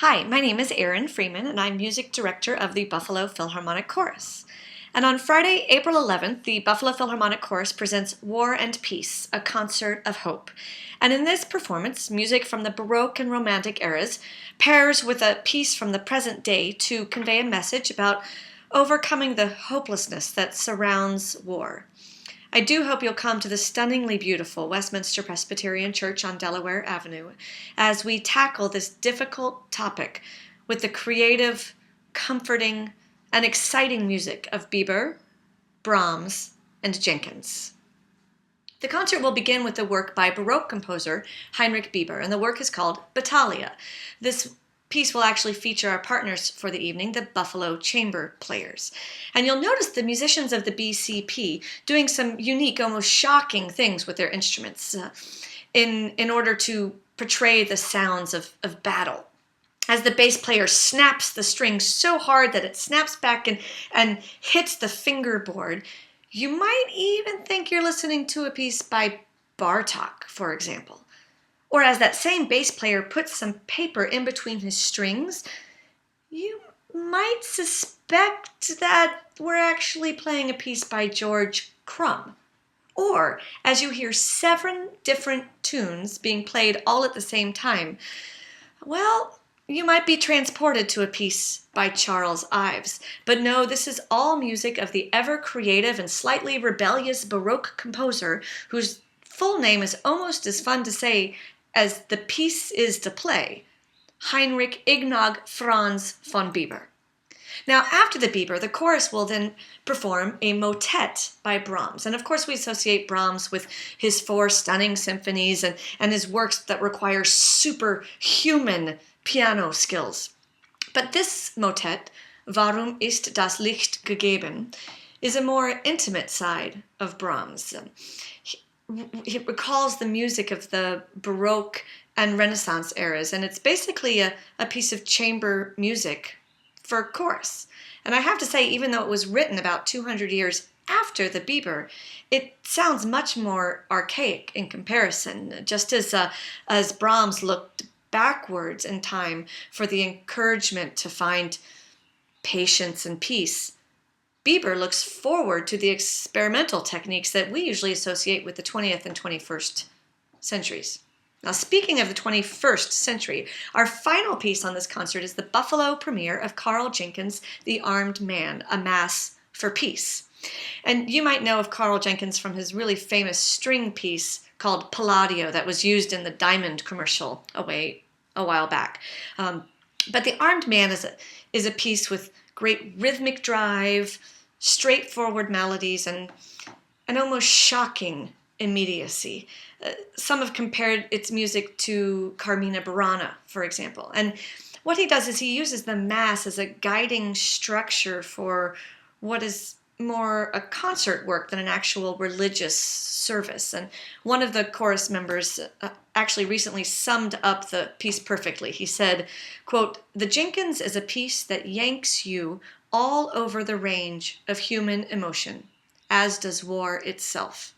Hi, my name is Erin Freeman, and I'm music director of the Buffalo Philharmonic Chorus. And on Friday, April 11th, the Buffalo Philharmonic Chorus presents War and Peace, a concert of hope. And in this performance, music from the Baroque and Romantic eras pairs with a piece from the present day to convey a message about overcoming the hopelessness that surrounds war. I do hope you'll come to the stunningly beautiful Westminster Presbyterian Church on Delaware Avenue as we tackle this difficult topic with the creative, comforting, and exciting music of Bieber, Brahms, and Jenkins. The concert will begin with the work by Baroque composer Heinrich Bieber, and the work is called Battaglia. This piece will actually feature our partners for the evening, the Buffalo Chamber Players. And you'll notice the musicians of the BCP doing some unique, almost shocking things with their instruments in order to portray the sounds of battle. As the bass player snaps the string so hard that it snaps back and hits the fingerboard, you might even think you're listening to a piece by Bartok, for example. Or as that same bass player puts some paper in between his strings, you might suspect that we're actually playing a piece by George Crumb. Or as you hear 7 different tunes being played all at the same time, well, you might be transported to a piece by Charles Ives. But no, this is all music of the ever-creative and slightly rebellious Baroque composer whose full name is almost as fun to say as the piece is to play, Heinrich Ignog Franz von Bieber. Now, after the Bieber, the chorus will then perform a motet by Brahms. And of course, we associate Brahms with his 4 stunning symphonies and his works that require superhuman piano skills. But this motet, Warum ist das Licht gegeben, is a more intimate side of Brahms. It recalls the music of the Baroque and Renaissance eras, and it's basically a piece of chamber music for chorus. And I have to say, even though it was written about 200 years after the Bieber, it sounds much more archaic in comparison, just as Brahms looked backwards in time for the encouragement to find patience and peace. Bieber looks forward to the experimental techniques that we usually associate with the 20th and 21st centuries. Now, speaking of the 21st century, our final piece on this concert is the Buffalo premiere of Carl Jenkins' The Armed Man, a Mass for Peace. And you might know of Carl Jenkins from his really famous string piece called Palladio that was used in the Diamond commercial a while back. But The Armed Man is a piece with great rhythmic drive, straightforward melodies, and an almost shocking immediacy. Some have compared its music to Carmina Burana, for example. And what he does is he uses the Mass as a guiding structure for what is more a concert work than an actual religious service. And one of the chorus members actually recently summed up the piece perfectly. He said, quote, "The Jenkins is a piece that yanks you all over the range of human emotion, as does war itself."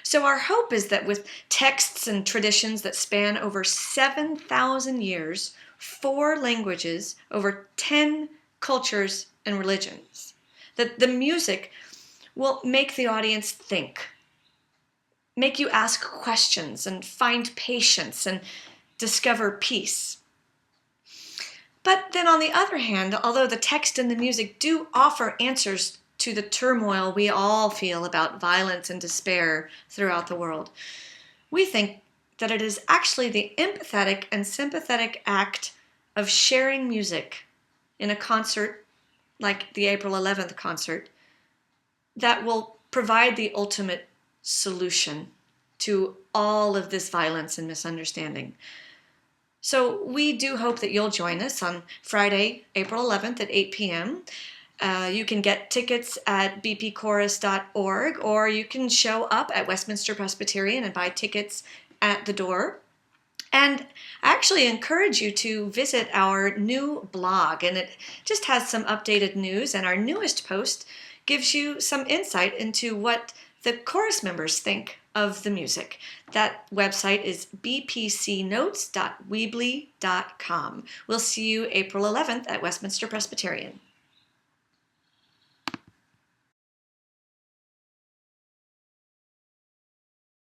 So our hope is that with texts and traditions that span over 7,000 years, 4 languages, over 10 cultures and religions, that the music will make the audience think, make you ask questions and find patience and discover peace. But then on the other hand, although the text and the music do offer answers to the turmoil we all feel about violence and despair throughout the world, we think that it is actually the empathetic and sympathetic act of sharing music in a concert like the April 11th concert that will provide the ultimate solution to all of this violence and misunderstanding. So we do hope that you'll join us on Friday, April 11th at 8 p.m. You can get tickets at bpchorus.org, or you can show up at Westminster Presbyterian and buy tickets at the door. And I actually encourage you to visit our new blog, and it just has some updated news, and our newest post gives you some insight into what the chorus members think of the music. That website is bpcnotes.weebly.com. We'll see you April 11th at Westminster Presbyterian.